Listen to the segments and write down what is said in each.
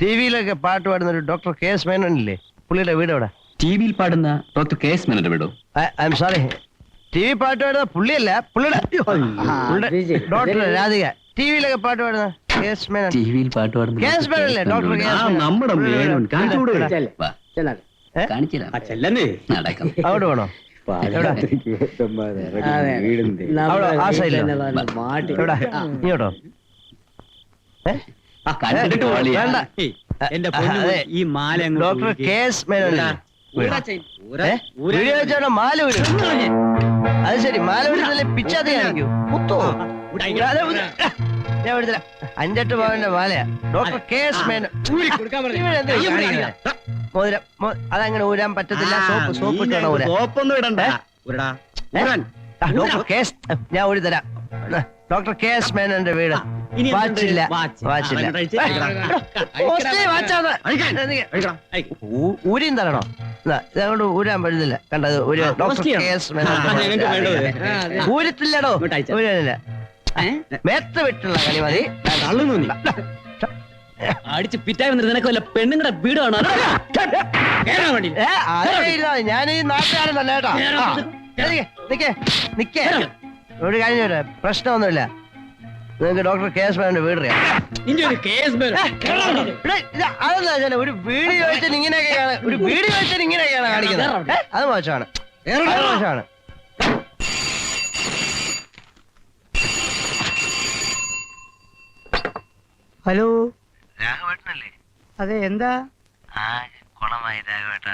ടിവിയിലൊക്കെ പാട്ട് പാടുന്ന ഒരു ഡോക്ടർ കെ എസ് മേനോനില്ലേ, പുള്ളിയുടെ വീട് എവിടെ? ടിവിയിൽ പാടുന്ന ഡോക്ടർ കെ എസ് മേനോന്റെ വീടോ? I am sorry, T V പാട്ട് പാടുന്ന പുള്ളിയല്ല, പുള്ളിയുടെ ഡോക്ടർ രാധിക. ടിവിയിലൊക്കെ പാട്ട് പാടുന്ന കെ എസ് മേനോൻ. ടിവിയിൽ പാട്ട് പാടുന്ന കെ എസ് മേനോൻ അല്ലേ ഡോക്ടർ കെ എസ് മേനോൻ? നമ്മുടെ മേനോൻ. കാണിച്ചുകൂടെ? കാണിച്ചില്ല. അവിടെ വേണോ? ആ സൈഡിലോ? എവിടെ? ഇങ്ങോട്ടോ? വേണ്ട, ഈ മാല doctor K S Menon. Video വെച്ചാണോ മാല വീഴും? അത് ശരി, മാല വീഴുന്നല്ലേ പിച്ചാതെ കാണിക്കൂ. കുത്തോ? ഞാൻ വിടുന്നില്ല. 5-8 പവന്റെ മാലയാ ഡോക്ടർ കെ എസ് മേനോൻ. മോതിരം അതങ്ങനെ ഊരാൻ പറ്റത്തില്ല. സോപ്പ് ഇട്ടാണോ ഊരാൻ? സോപ്പൊന്നും ഇടണ്ട. ഡോക്ടർ കെ എസ്, ഞാൻ ഊരി തരാം. ഡോക്ടർ കെ എസ് മേനോന്റെ വീട്. വാച്ചില്ല, വാച്ചില്ല. ഊരിയും തരണോ? ഇതങ്ങോട്ട് ഊരാൻ പറ്റുന്നില്ല. കണ്ടത് ഒരു ഡോക്ടർ കെ എസ് മേനോന്റെ ഊരത്തില്ലടോ, ഊരാനില്ല. മേത്ത് വിട്ടുള്ള കളി മതി. അടിച്ച് പിറ്റായി വന്നിട്ട് നിനക്ക് വല്ല പെണ്ണുങ്ങളുടെ വീട് കാണാൻ ഞാൻ ഈ നാട്ടുകാരൻ തന്നെ കേട്ടോ. നിക്കേ ഒരു കാര്യം, പ്രശ്നമൊന്നുമില്ല. നിങ്ങൾക്ക് ഡോക്ടർ കെ എസ് മേനോന്റെ വീട് അറിയാം. അതെന്താ ഒരു വീഡിയോ വെച്ചിട്ട് ഇങ്ങനെയൊക്കെയാണ്, ഒരു വീഡിയോ വെച്ചിട്ട് ഇങ്ങനെയൊക്കെയാണ് കാണിക്കുന്നത്. അത് മോശമാണ്, മോശമാണ്. ഹലോ, രാഘവേട്ടനല്ലേ? അതെ, എന്താ? കുളമായി രാഘവേട്ട.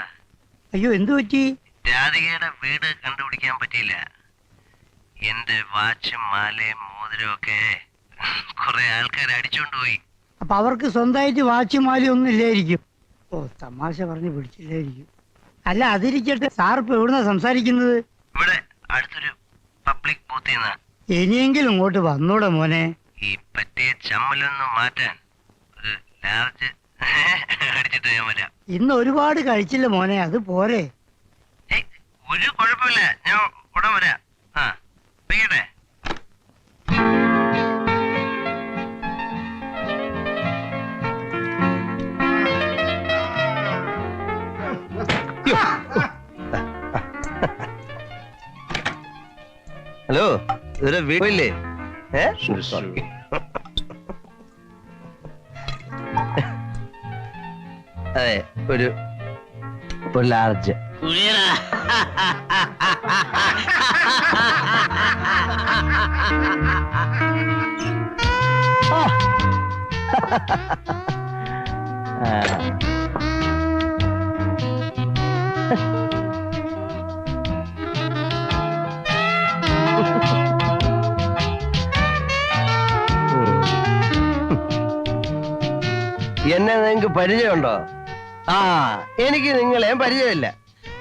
അയ്യോ, എന്തു പറ്റി? രാധികയുടെ വീട് കണ്ടുപിടിക്കാൻ പറ്റിയില്ല. എന്റെ വാച്ചും മാലയും മോതിരവും ഒക്കെ കുറെ ആൾക്കാർ അടിച്ചോണ്ട് പോയി. അപ്പൊ അവർക്ക് സ്വന്തമായിട്ട് വാച്ചും മാലയും ഒന്നും ഇല്ലായിരിക്കും. ഓ, തമാശ പറഞ്ഞ് പിടിച്ചില്ലായിരിക്കും. അല്ല, അതിരിക്കട്ടെ, സാറിപ്പോ എവിടുന്നാ സംസാരിക്കുന്നത്? ഇവിടെ അടുത്തൊരു പബ്ലിക് ബൂത്തിൽ നിന്നാ. ഇനിയെങ്കിലും ഇങ്ങോട്ട് വന്നൂടെ മോനെ? ഈ പറ്റിയ ചമ്മലൊന്നും മാറ്റാൻ ഒരു ലാർജ് അടിച്ചിട്ട് ഞാൻ വരാം. ഇന്ന് ഒരുപാട് കഴിച്ചില്ല മോനെ, അത് പോരെ? ഒരു കുഴപ്പമില്ല, ഞാൻ ഉടൻ വരാം. ആ, വെക്കട്ടെ. ഹലോ, ഇതൊരു വീട്ടില്ലേ? അതെ, ഒരു ലാർജ്. എന്നെ നിങ്ങൾക്ക് പരിചയമുണ്ടോ? എനിക്ക് നിങ്ങളെയും പരിചയമില്ല.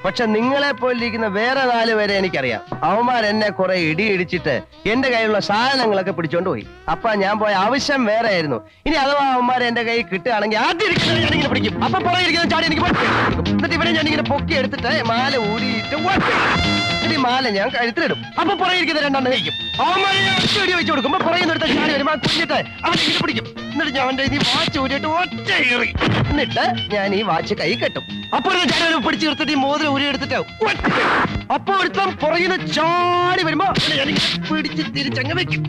പക്ഷെ നിങ്ങളെ പോലിരിക്കുന്ന വേറെ 4 പേരെ എനിക്കറിയാം. അവന്മാർ എന്നെ കുറെ ഇടിയിടിച്ചിട്ട് എന്റെ കയ്യിലുള്ള സാധനങ്ങളൊക്കെ പിടിച്ചോണ്ട് പോയി. അപ്പൊ ഞാൻ പോയ ആവശ്യം വേറെ ആയിരുന്നു. ഇനി അഥവാ അവന്മാരെ എന്റെ കയ്യിൽ കിട്ടുകയാണെങ്കിൽ ആദ്യം ഇരിക്കുന്നത് ഞാനിങ്ങനെ പിടിക്കും. അപ്പൊ പുറകെ ഇരിക്കുന്ന ചാടി എനിക്ക് എന്നിട്ട് ഇവരെ ഞാനിങ്ങനെ പൊക്കി എടുത്തിട്ട് മാല ഊരിയിട്ട് ഈ മാല ഞാൻ കഴുത്തിലിടും. അപ്പൊ പുറകെ ഇരിക്കുന്ന 2 കഴിക്കും. അവന്മാരെ ഞാൻ ഒറ്റ വെച്ച് കൊടുക്കുമ്പോ പുറകെ നിർത്ത ചാടി വരുമ്പോ കുഞ്ഞിട്ട് അവനിങ്ങനെ പിടിക്കും. എന്നിട്ട് ഞാൻ അവന്റെ ഈ വാച്ച് ഊരിയിട്ട് ഒറ്റ ഏറി. എന്നിട്ട് ഞാൻ ഈ വാച്ച് കൈ കെട്ടും. അപ്പൊ ചാടി പിടിച്ച് നിർത്തിട്ട് ഈ മോതിരം ഊരി എടുത്തിട്ട് അപ്പൊ ഒരുത്തം പുറകിന് ചാടി വരുമ്പോ പിടിച്ച് തിരിച്ചങ്ങ് വെക്കും.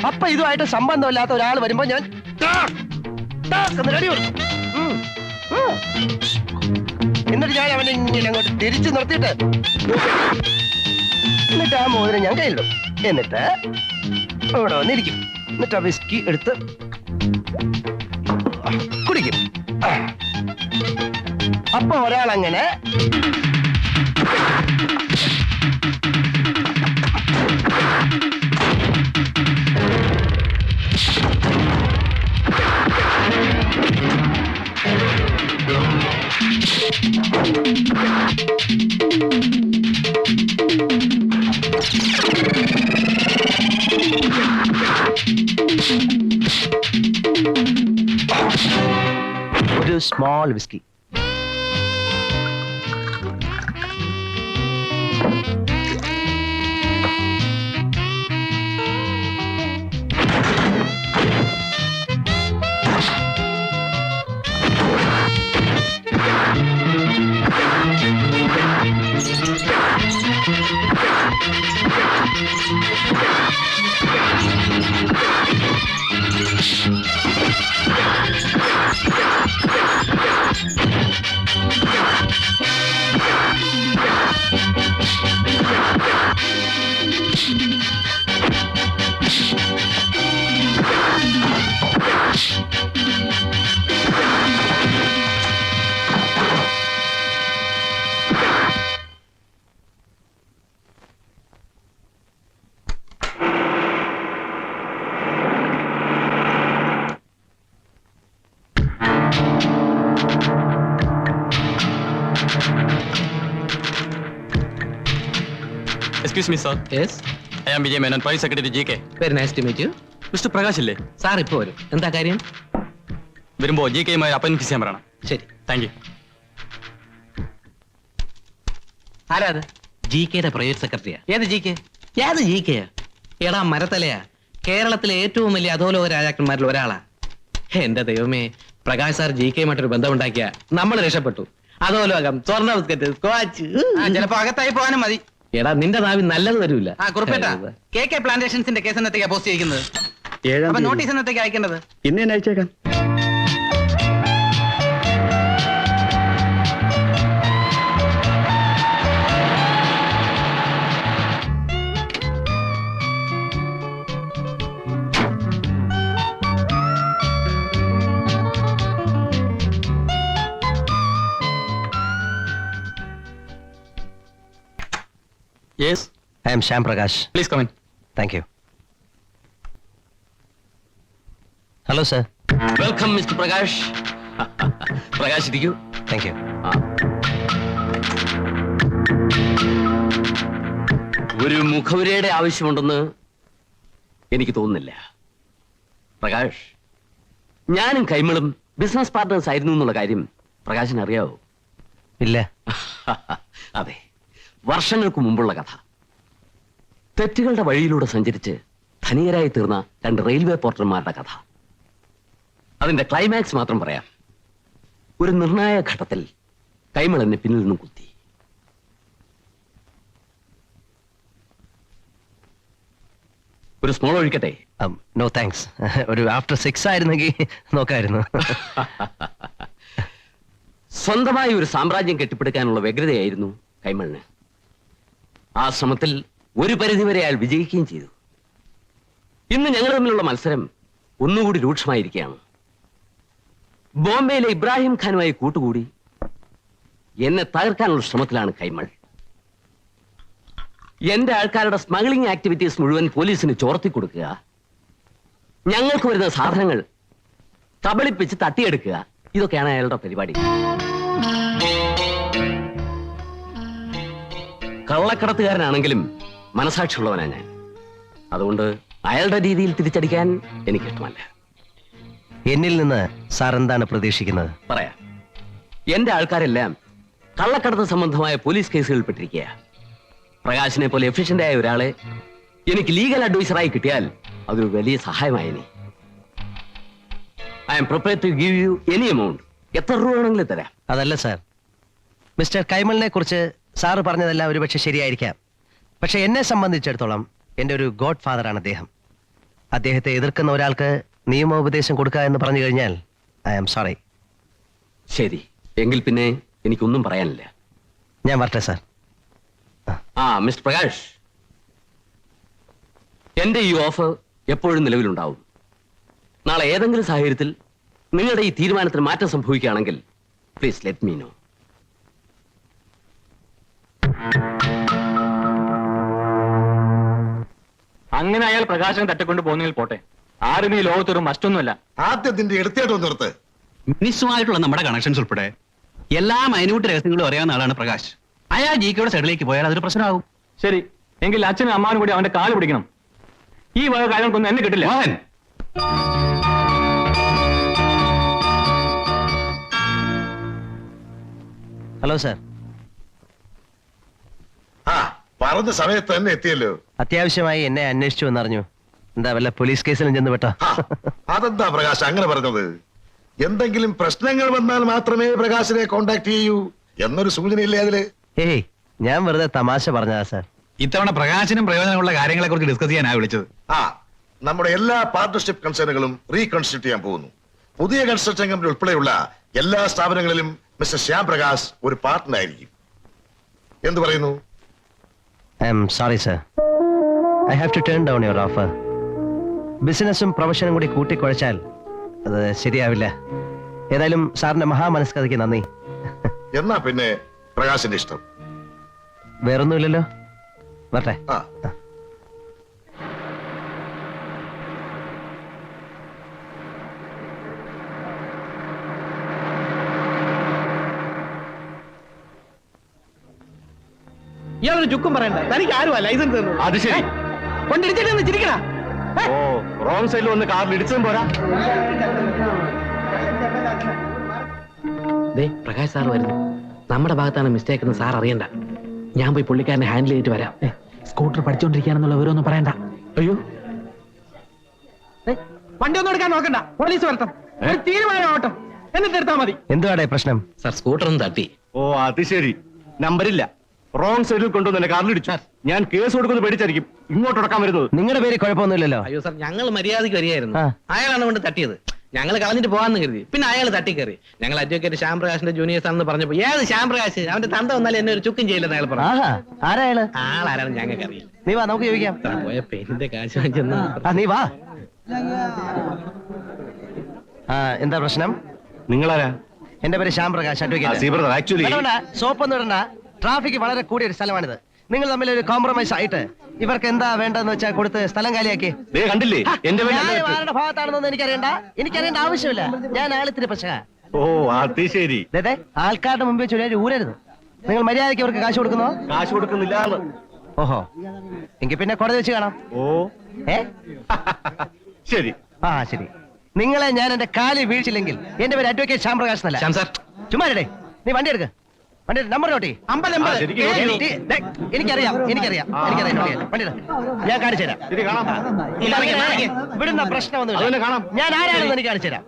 അപ്പൊ ഇതുമായിട്ട് സംബന്ധമില്ലാത്ത ഒരാൾ വരുമ്പോ ഞാൻ എന്നിട്ട് ഞാൻ അവനെ ഇങ്ങനെ അങ്ങോട്ട് തിരിച്ചു നിർത്തിയിട്ട് എന്നിട്ട് ആ മോതിരം ഞാൻ കയ്യിലിടും. എന്നിട്ട് ഇവിടെ വന്നിരിക്കും. എന്നിട്ട് ആ വിസ്കി എടുത്ത് കുടിക്കും. അപ്പൊ ഒരാളങ്ങനെ ഒരു small whisky. Excuse me, sir. Yes, I am Vijay Menon, Private Secretary GK. Very nice to meet you. Mister Prakash ഇല്ലേ? സാർ ഇപ്പോ വരും. എന്താ കാര്യം? വരുമ്പോ GK-യുമായി അപ്പോയിന്റ് ചെയ്യാൻ പറയണം. ശരി. Thank you. ആരാ അത്? GK-യുടെ പ്രൈവറ്റ് സെക്രട്ടറിയാ. ഏത് GK? ഏത് GK-യാ? എടാ മരത്തലയാ. കേരളത്തിലെ ഏറ്റവും വലിയ അധോലോക രാജാക്കന്മാരിൽ ഒരാളാ. എന്റെ ദൈവമേ, പ്രകാശ് സാർ GK-യുമായിട്ടൊരു ബന്ധമുണ്ടാക്കിയ നമ്മൾ രക്ഷപ്പെട്ടു. അധോലോകം, സ്വർണ്ണ ബിസ്ക്കറ്റ്, സ്ക്വാച്ച്. ചിലപ്പോ അകത്തായി പോകാനും മതി. എടാ നിന്റെ നാവിൽ നല്ലത് വരൂല. കുറിപ്പേട്ടാ, KK പ്ലാന്റേഷൻസിന്റെ കേസ് എന്നത്തേക്കാ പോസ്റ്റ് ചെയ്യുന്നത്? അപ്പൊ നോട്ടീസ് എന്നത്തേക്ക് അയക്കേണ്ടത്? ഇന്ന് തന്നെ അയച്ചേക്കാം. Yes, I am Shyam Prakash. please come in. Thank you. Hello, sir. Welcome mister Prakash. Prakash ഇരിക്കൂ. Thank you. ഒരു മുഖവുരയുടെ ആവശ്യമുണ്ടെന്ന് എനിക്ക് തോന്നുന്നില്ല. പ്രകാശ്, ഞാനും കൈമളും ബിസിനസ് പാർട്ട്നേഴ്സ് ആയിരുന്നു എന്നുള്ള കാര്യം പ്രകാശിന് അറിയാവോ? ഇല്ല. അതെ, വർഷങ്ങൾക്ക് മുമ്പുള്ള കഥ. തെറ്റുകളുടെ വഴിയിലൂടെ സഞ്ചരിച്ച് ധനികരായി തീർന്ന രണ്ട് റെയിൽവേ പോർട്ടർമാരുടെ കഥ. അതിന്റെ ക്ലൈമാക്സ് മാത്രം പറയാം. ഒരു നിർണായക ഘട്ടത്തിൽ കൈമൾ എന്നെ പിന്നിൽ നിന്നും കുത്തി. ഒരു സ്മോൾ ഒഴിക്കട്ടെ? No thanks. ഒരു ആഫ്റ്റർ 6 ആയിരുന്നെങ്കിൽ നോക്കായിരുന്നു. സ്വന്തമായി ഒരു സാമ്രാജ്യം കെട്ടിപ്പടുക്കാനുള്ള വ്യഗ്രതയായിരുന്നു കൈമളിന്. ആ ശ്രമത്തിൽ ഒരു പരിധിവരെ അയാൾ വിജയിക്കുകയും ചെയ്തു. ഇന്ന് ഞങ്ങൾ തമ്മിലുള്ള മത്സരം ഒന്നുകൂടി രൂക്ഷമായിരിക്കുകയാണ്. ബോംബെയിലെ ഇബ്രാഹിം ഖാനുമായി കൂട്ടുകൂടി എന്നെ തകർക്കാനുള്ള ശ്രമത്തിലാണ് കൈമൾ. എന്റെ ആൾക്കാരുടെ സ്മഗ്ലിംഗ് ആക്ടിവിറ്റീസ് മുഴുവൻ പോലീസിന് ചോർത്തി കൊടുക്കുക, ഞങ്ങൾക്ക് വരുന്ന സാധനങ്ങൾ കബളിപ്പിച്ച് തട്ടിയെടുക്കുക, ഇതൊക്കെയാണ് അയാളുടെ പരിപാടി. കള്ളക്കടത്തുകാരനാണെങ്കിലും മനസാക്ഷിയുള്ളവനാണ് ഞാൻ. അതുകൊണ്ട് അയാളുടെ രീതിയിൽ തിരിച്ചടിക്കാൻ എനിക്കിഷ്ടമല്ല. എന്നിൽ നിന്ന് സാർ എന്താണ് പ്രതീക്ഷിക്കുന്നത്? പറയാം. എന്റെ ആൾക്കാരെല്ലാം കള്ളക്കടത്ത് സംബന്ധമായ പോലീസ് കേസുകളിൽ പെട്ടിരിക്കുക. പ്രകാശിനെ പോലെ എഫിഷ്യന്റ് ആയ ഒരാളെ എനിക്ക് ലീഗൽ അഡ്വൈസറായി കിട്ടിയാൽ അതൊരു വലിയ സഹായമായിനി. I am prepared to give you any amount. എത്ര രൂപ വേണമെങ്കിലും തരാം. അതല്ല സാർ, മിസ്റ്റർ കൈമളിനെ കുറിച്ച് സാറ് പറഞ്ഞതെല്ലാം ഒരുപക്ഷെ ശരിയായിരിക്കാം. പക്ഷെ എന്നെ സംബന്ധിച്ചിടത്തോളം എൻ്റെ ഒരു ഗോഡ് ഫാദറാണ് അദ്ദേഹം. അദ്ദേഹത്തെ എതിർക്കുന്ന ഒരാൾക്ക് നിയമോപദേശം കൊടുക്കുക എന്ന് പറഞ്ഞു കഴിഞ്ഞാൽ ഐ ആം സോറി. ശരി, എങ്കിൽ പിന്നെ എനിക്കൊന്നും പറയാനില്ല. ഞാൻ വരട്ടെ സാർ. മിസ്റ്റർ പ്രകാശ്, എന്റെ ഈ ഓഫർ എപ്പോഴും നിലവിലുണ്ടാവും. നാളെ ഏതെങ്കിലും സാഹചര്യത്തിൽ നിങ്ങളുടെ ഈ തീരുമാനത്തിന് മാറ്റം സംഭവിക്കുകയാണെങ്കിൽ പ്ലീസ് ലെറ്റ് മീ നോ. അങ്ങനെ അയാൾ പ്രകാശം തട്ടിക്കൊണ്ട് പോകുന്നതിൽ പോട്ടെ. ആരും ഈ ലോകത്തൊരു മറ്റൊന്നുമല്ല. ആദ്യത്തിന്റെ എടുത്തേട്ടോ നിർത്ത്. മിനിസ്റ്റുമായിട്ടുള്ള നമ്മുടെ കണക്ഷൻസ് ഉൾപ്പെടെ എല്ലാ മൈന്യൂട്ട് രഹസ്യങ്ങളും അറിയാവുന്ന ആളാണ് പ്രകാശ്. അയാൾ GK-യുടെ സൈഡിലേക്ക് പോയാൽ അതൊരു പ്രശ്നമാകും. ശരി, എങ്കിൽ അച്ഛനും അമ്മാനും കൂടി അവന്റെ കാല് പിടിക്കണം. ഈ വക കാര്യങ്ങൾക്കൊന്നും എന്നെ കിട്ടില്ല. Mohan, hello sir. ആ പറഞ്ഞ സമയത്ത് തന്നെ എത്തിയല്ലോ. അത്യാവശ്യമായി എന്നെ അന്വേഷിച്ചു എന്നറിഞ്ഞു. എന്താ വല്ല പോലീസ് കേസിലും ചെന്ന് പെട്ടോ? ആ, അതെന്താ പ്രകാശ് അങ്ങനെ പറഞ്ഞത്? എന്തെങ്കിലും പ്രശ്നങ്ങൾ വന്നാൽ മാത്രമേ പ്രകാശിനെ കോണ്ടാക്ട് ചെയ്യൂ എന്നൊരു സൂചനയില്ലേ അതില്? ഏയ്, ഞാൻ വെറുതെ തമാശ പറഞ്ഞതാ സാർ. ഇത്തവണ പ്രകാശനും പ്രയോജനമുള്ള കാര്യങ്ങളെ കുറിച്ച് ഡിസ്കസ് ചെയ്യാനാണ് വിളിച്ചത്. ആ നമ്മുടെ എല്ലാ പാർട്ണർഷിപ്പ് കൺസേണുകളും റീകൺസ്ട്രക്ട് ചെയ്യാൻ പോകുന്നു. പുതിയ കൺസ്ട്രക്ഷൻ കമ്പനി ഉൾപ്പെടെയുള്ള എല്ലാ സ്ഥാപനങ്ങളിലും മിസ്റ്റർ ശ്യാം പ്രകാശ് ഒരു പാർട്ണർ ആയിരിക്കും. എന്ത് പറയുന്നു? I am sorry sir, I have to turn down your offer. ബിസിനസ്സും പ്രൊഫഷനും കൂടി കൂട്ടിക്കുഴച്ചാൽ അത് ശരിയാവില്ല. ഏതായാലും സാറിന്റെ മഹാമനസ്കതയ്ക്ക് നന്ദി. എന്നാ പിന്നെ പ്രകാശിന്റെ ഇഷ്ടം. വേറൊന്നുമില്ലല്ലോ, വരട്ടെ. ആ ഇയാളൊരു ചുക്കും പറയണ്ട, തനിക്ക് ആരുമാ ലൈസൻസ് തന്നു. അത് ശരി. കൊണ്ടിടിച്ചിട്ട് ചിരിക്കണ. ഓ, റോങ് സൈഡിൽ വന്ന് കാറിൽ ഇടിച്ചതും പോരാ. പ്രകാശ് സാർ വരുന്നു. നമ്മുടെ ഭാഗത്താണ് മിസ്റ്റേക്ക് എന്ന് സാർ അറിയണ്ട. ഞാൻ പോയി പുള്ളിക്കാരനെ ഹാൻഡിൽ ചെയ്തിട്ട് വരാം. സ്കൂട്ടർ പഠിച്ചോണ്ടിരിക്കാനെന്നുള്ള വിവരമൊന്നും പറയണ്ട. അയ്യോ, വണ്ടി ഒന്നും എടുക്കാൻ നോക്കണ്ട, പോലീസ് വരട്ടെ. ഒരു തീരുമാനമാവട്ടെ, എന്നിട്ട് എടുത്താൽ മതി. എന്തുവാടേ പ്രശ്നം? സാർ സ്കൂട്ടർ ഒന്ന് തട്ടി. ഓ അത് ശരി. നമ്പരില്ല, റോങ് സൈഡിൽ കൊണ്ടുവന്ന് എന്നെ കാറിൽ ഇടിച്ചു. ഞാൻ കേസ് കൊടുക്കുന്നത് പേടിച്ചായിരിക്കും ഇങ്ങോട്ട് ഉടക്കാൻ വരുന്നത്. നിങ്ങളുടെ പേര് കുഴപ്പമൊന്നുമില്ലല്ലോ. അയ്യോ സാർ, ഞങ്ങൾ മര്യാദയ്ക്ക് വരികയായിരുന്നു. ആ. അയാളാണ് കൊണ്ട് തട്ടിയത്. ഞങ്ങൾ കളഞ്ഞിട്ട് പോകാന്ന് കരുതി. പിന്നെ അയാൾ തട്ടിക്കയറി. ഞങ്ങൾ അഡ്വക്കേറ്റ് ശ്യാം പ്രകാശിന്റെ ജൂനിയേഴ്സ് ആണെന്ന് പറഞ്ഞപ്പോ ഏത് ശ്യാം പ്രകാശ്, അവന്റെ തന്ത വന്നാലും എന്നെ ഒരു ചുക്കും ചെയ്യില്ലെന്ന് അയാൾ പറഞ്ഞു. ആഹാ, ആരാ അയാള്? ആളാരാണ് ഞങ്ങൾക്ക് അറിയില്ല. നീ വാ, നമുക്ക് ചോദിക്കാം. പോയ പെരിന്റെ കാശ് വാങ്ങിച്ചെന്ന്. നീ വാ. എന്താ പ്രശ്നം? നിങ്ങളാരാ? എന്റെ പേര് ശ്യാം പ്രകാശ്, അഡ്വക്കേറ്റ്. ആക്ച്വലി സോപ്പൊന്നും ഇടണ്ട. ട്രാഫിക് വളരെ കൂടിയ ഒരു സ്ഥലമാണിത്. നിങ്ങൾ തമ്മിൽ ഒരു കോംപ്രമൈസ് ആയിട്ട് ഇവർക്ക് എന്താ വേണ്ടതെന്ന് വെച്ചാൽ കൊടുത്ത് സ്ഥലം കാലിയാക്കി. കണ്ടില്ലേ എന്റെ ഞാൻ ആരുടെ ഭാഗത്താണെന്നൊന്നും എനിക്കറിയേണ്ട ആവശ്യമില്ല. ഞാൻ ആളിത്തിരി പക്ഷേ ഓ അത് ശരി. ആൾക്കാരുടെ മുമ്പിൽ ചൊല്ലി ഊരരുത്. നിങ്ങൾ മര്യാദയ്ക്ക് അവർക്ക് കാശ് കൊടുക്കുന്നോ? കാശ് കൊടുക്കുന്നില്ല. ഓഹോ, എങ്കിൽ പിന്നെ കോടതി വെച്ച് കാണാം. ഓ ശരി. ശരി. നിങ്ങളെ ഞാൻ എന്റെ കാലിൽ വീഴ്ചില്ലെങ്കിൽ എന്റെ പേര് അഡ്വക്കേറ്റ് ശ്യാം പ്രകാശ് എന്നല്ല. ശ്യാം സാർ, ചുമ്മാ നീ വണ്ടി എടുക്ക. വണ്ടി നമ്പർ നോട്ടി. എനിക്കറിയാം. വണ്ടി ഞാൻ കാണിച്ചു തരാം. ഇവിടുന്ന പ്രശ്നമൊന്നുമില്ല. ഞാൻ ആരാണെന്ന് എനിക്ക് കാണിച്ചു തരാം.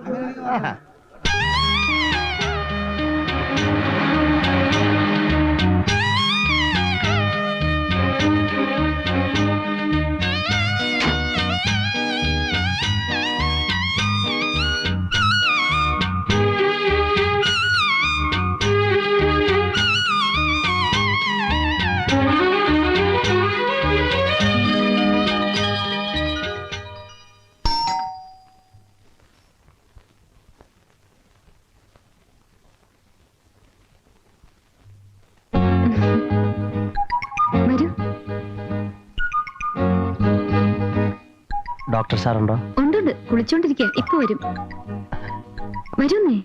ഡോക്ടർ സാറുണ്ടോ? ഉണ്ട്, കുളിച്ചോണ്ടിരിക്കുക. ഇപ്പൊ വരും. വരുന്നേ.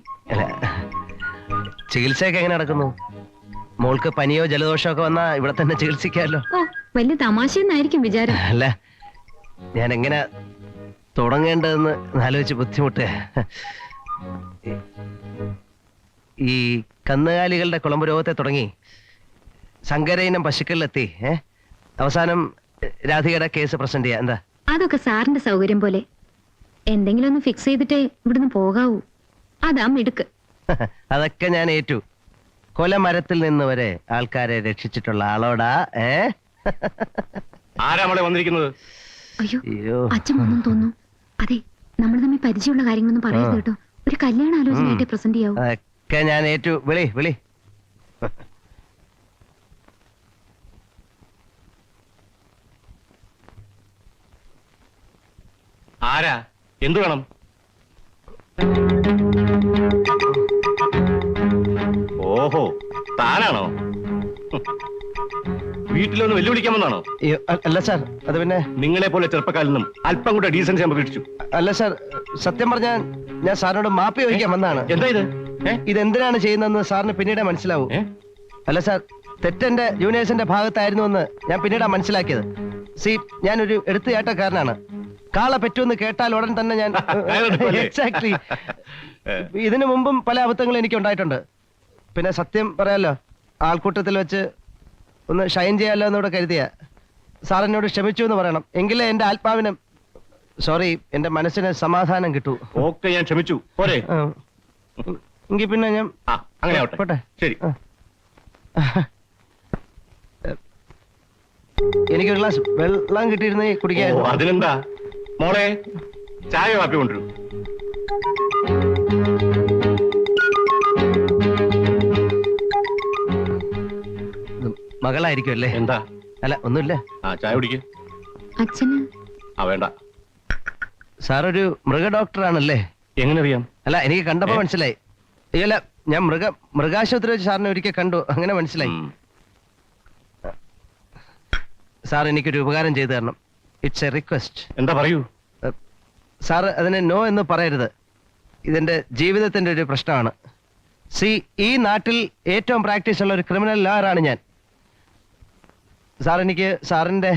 ചികിത്സയൊക്കെ എങ്ങനെ നടക്കുന്നു? മോൾക്ക് പനിയോ ജലദോഷമോ ഒക്കെ വന്നാ ഇവിടെ തന്നെ ചികിത്സിക്കാമല്ലോ. ഓ, വലിയ തമാശയെന്നായിരിക്കും വിചാരം. അല്ല, ഞാൻ എങ്ങനെ തുടങ്ങേണ്ടതെന്ന് ആലോചിച്ച് ബുദ്ധിമുട്ട്. ഈ കന്നുകാലികളുടെ കുളമ്പ് രോഗത്തെ തുടങ്ങി സങ്കരയിനം പശുക്കളിലെത്തി അവസാനം രാധികയുടെ കേസ് പ്രസന്റ് ചെയ്യാം. എന്താ? അതൊക്കെ സാറിന്റെ സൗകര്യം പോലെ. എന്തെങ്കിലും ഒന്ന് ഫിക്സ് ചെയ്തിട്ടേ ഇവിടുന്ന് പോകാവൂ. അതാ മിടുക്ക്. അതൊക്കെ ഞാൻ ഏറ്റു. കൊലമരത്തിൽ നിന്ന് വരെ ആൾക്കാരെ രക്ഷിച്ചിട്ടുള്ള ആളോടാ. ആരാ നമ്മളെ വന്നിരിക്കുന്നത്? അയ്യോ, അച്ഛൻ ഒന്നും തോന്നുന്നു. അതെ, നമ്മൾ തമ്മിൽ പരിചയമുള്ള കാര്യങ്ങളൊന്നും പറയരുത് കേട്ടോ. ഒരു കല്യാണ ആലോചനയായിട്ട് പ്രസന്റ് ചെയ്യാവൂ. അതൊക്കെ ഞാൻ ഏറ്റു. വിളി. ആരാ? എന്തു വേണം? ഓഹോ, താനാണോ? വീട്ടിലൊന്ന് വെല്ലുവിളിക്കാമെന്നാണോ? അല്ല സാർ, അത് പിന്നെ നിങ്ങളെ പോലെ ചെറുപ്പക്കാരിൽ നിന്നും അല്പം കൂടെ ഡീസൻസി ഞാൻ പ്രതീക്ഷിച്ചു. അല്ല സാർ, സത്യം പറഞ്ഞാൽ ഞാൻ സാറിനോട് മാപ്പി ചോദിക്കാൻ വന്നതാണ്. എന്താ ഇത്? ഇതെന്തിനാണ് ചെയ്യുന്നതെന്ന് സാറിന് പിന്നീട് മനസ്സിലാവും. അല്ല സാർ, തെറ്റെന്റെ ജൂനിയേഴ്സിന്റെ ഭാഗത്തായിരുന്നു എന്ന് ഞാൻ പിന്നീടാ മനസ്സിലാക്കിയത്. ഞാനൊരു എടുത്തുചാട്ടക്കാരനാണ്. കാള പറ്റുമെന്ന് കേട്ടാൽ ഉടൻ തന്നെ ഞാൻ എക്സാക്ട്ലി. ഇതിനു മുമ്പും പല അബദ്ധങ്ങളും എനിക്ക് ഉണ്ടായിട്ടുണ്ട്. പിന്നെ സത്യം പറയാലോ, ആൾക്കൂട്ടത്തിൽ വെച്ച് ഒന്ന് ഷൈൻ ചെയ്യാലോ എന്നൂടെ കരുതിയ. സാർ എന്നോട് ക്ഷമിച്ചു എന്ന് പറയണം. എങ്കിലേ എന്റെ ആത്മാവിന്, സോറി, എന്റെ മനസ്സിന് സമാധാനം കിട്ടൂ. ഓക്കെ, ഞാൻ ക്ഷമിച്ചു. പോരെ? എങ്കിൽ പിന്നെ ഞാൻ അങ്ങനെ ആവട്ടെ. പോട്ടെ. ശരി. എനിക്കൊരു ഗ്ലാസ് വെള്ളം കിട്ടിയിരുന്നേ കുടിക്കാൻ. അതിനെന്താ? മോളെ ചായ കാപ്പി കൊണ്ടുവരൂ. മകളായിരിക്കും അല്ലേ? എന്താ? അല്ല ഒന്നുമില്ല. ആ ചായ കുടിക്ക്. അച്ഛന് ആ വേണ്ട. സാർ ഒരു മൃഗ ഡോക്ടറാണല്ലേ? എങ്ങനെ അറിയാം? അല്ല എനിക്ക് കണ്ടപ്പോ മനസ്സിലായി. അല്ല ഞാൻ മൃഗാശുപത്രി വെച്ച് സാറിനെ ഒരിക്കൽ കണ്ടു, അങ്ങനെ മനസ്സിലായി. സാർ എനിക്കൊരു ഉപകാരം ചെയ്തു തരണം. It's A request. എന്താ പറയൂ. സാർ അതിനെ നോ എന്ന് പറയരുത്. ഇതെന്റെ ജീവിതത്തിന്റെ ഒരു പ്രശ്നമാണ്. ഈ നാട്ടിൽ ഏറ്റവും പ്രാക്ടീസ് ഉള്ള ഒരു ക്രിമിനൽ ലോയറാണ് ഞാൻ. സാർ എനിക്ക് സാറിന്റെ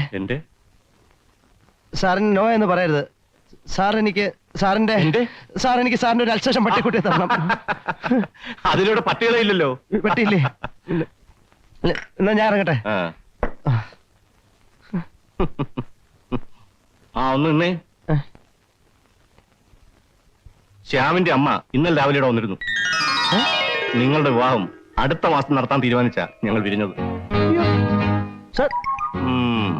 നോ എന്ന് പറയരുത്. സാറിന്റെ ഒരു അൽസേഷൻ പട്ടിക്കുട്ടി തരണം. അതിലൂടെ പട്ടികളെ ഇല്ലല്ലോ. പട്ടിയില്ലേ? എന്നാ ഞാൻ ഇറങ്ങട്ടെ. ആ ഒന്ന് നിന്നേ. ശ്യാമിന്റെ അമ്മ ഇന്നലെ രാവിലെ ഇവിടെ വന്നിരുന്നു. നിങ്ങളുടെ വിവാഹം അടുത്ത മാസം നടത്താൻ തീരുമാനിച്ച ഞങ്ങൾ പിരിഞ്ഞത്. സാർ ഉം.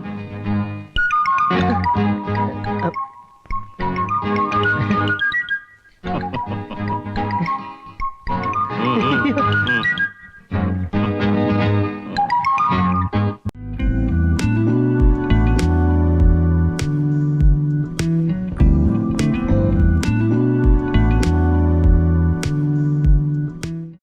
ഉം, ഉം, ഉം.